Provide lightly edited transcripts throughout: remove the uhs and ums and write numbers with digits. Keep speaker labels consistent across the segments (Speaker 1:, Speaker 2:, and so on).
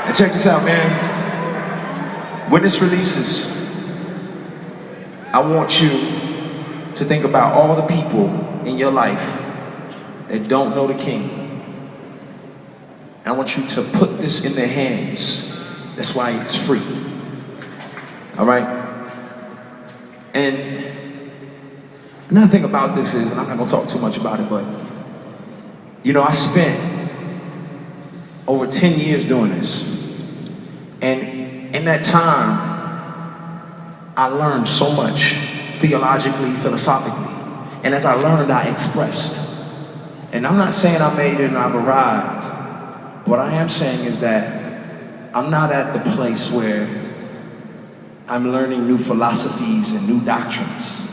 Speaker 1: And check this out, man. When this releases, I want you to think about all the people in your life that don't know the King. And I want you to put this in their hands. That's why it's free. All right? And another thing about this is, and I'm not gonna talk too much about it, but you know, I spent over 10 years doing this. And in that time, I learned so much theologically, philosophically. And as I learned, I expressed. And I'm not saying I made it and I've arrived. What I am saying is that I'm not at the place where I'm learning new philosophies and new doctrines.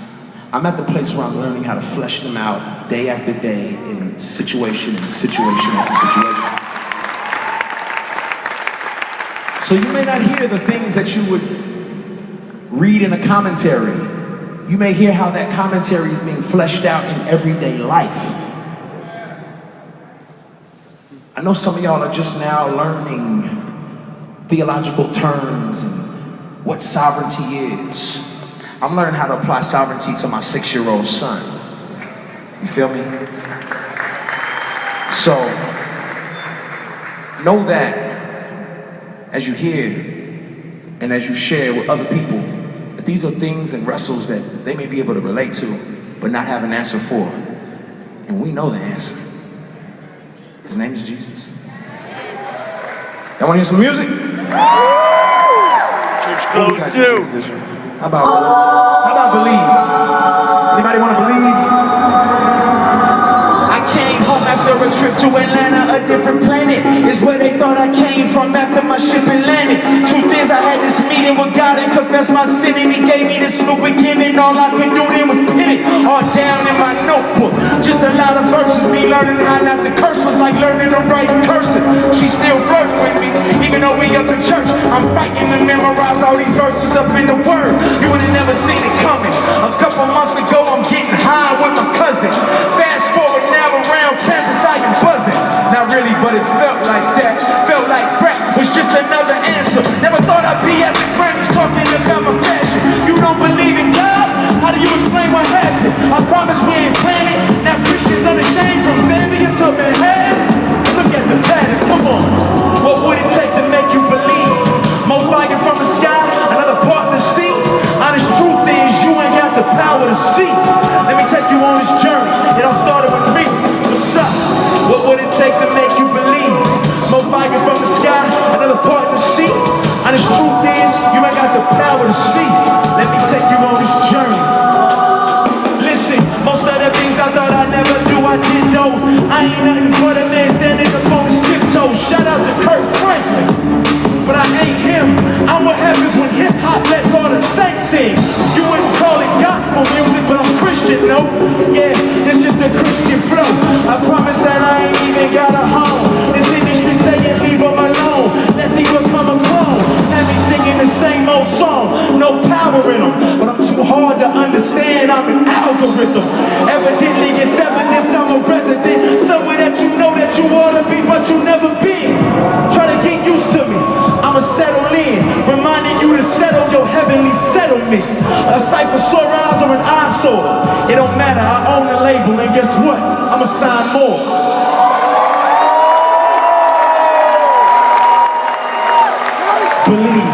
Speaker 1: I'm at the place where I'm learning how to flesh them out day after day in situation and situation after situation. So you may not hear the things that you would read in a commentary. You may hear how that commentary is being fleshed out in everyday life. I know some of y'all are just now learning theological terms and what sovereignty is. I'm learning how to apply sovereignty to my 6-year-old son. You feel me? So, know that as you hear and as you share with other people, that these are things and wrestles that they may be able to relate to, but not have an answer for. And we know the answer. His name is Jesus. Y'all wanna hear some music?
Speaker 2: Church closed too.
Speaker 1: How about believe? Anybody wanna believe?
Speaker 3: I came home after a trip to Atlanta, a different planet. It's where they thought I came from after my ship had landed. Truth is, I had this meeting with God and confessed my sin, and He gave me this new beginning. All I could do then was pin it all down in my notebook. Just a lot of verses. Me learning how not to curse was like learning to write in cursive. She's still flirting with me, even though we up in church. I'm fighting to memorize all these verses up in the Word. You would have never seen it coming. A couple months ago, I'm getting high with my cousin. Fast forward now around campus, I am buzzing. Not really, but it felt like that. Felt like rap was just another answer. Never thought I'd be at the Grammys talking about my passion. You don't believe in God? How do you explain what happened? I promise we ain't planning. Now Christians unashamed from Zambia to Manhattan. Look at the pattern, come on. What would it take to make you believe? More fire from the sky, another part to see. Honest truth is you ain't got the power to see. Let me take you on this journey. It all started with me. What's up? What would it take to make you believe? More fire from the sky, another part to see. Honest truth is you ain't got the power to see. Let me take you on this journey. Listen, most of the things I thought I'd never do, I did those. I ain't nothing but a man standing up on his tiptoes. Shout out to Kurt Franklin, but I ain't him. I'm what happens when hip-hop lets all the saints sing. You wouldn't call it gospel music, but I'm Christian, no? Yeah, it's just a Christian flow. I promise that I ain't even got a home. This industry saying leave them alone. Let's see what come a clone. Have me singing the same old song. No power in them, but I'm too hard to understand. I'm an algorithm. Evidently it's evidence I'm a resident. Somewhere that you know that you ought to be, but you never been. Try to get used to me. I'ma settle in, reminding you to settle your heavenly settlement. A cipher sore eyes or an eyesore. It don't matter, I own the label, and guess what? I'ma sign more. Believe.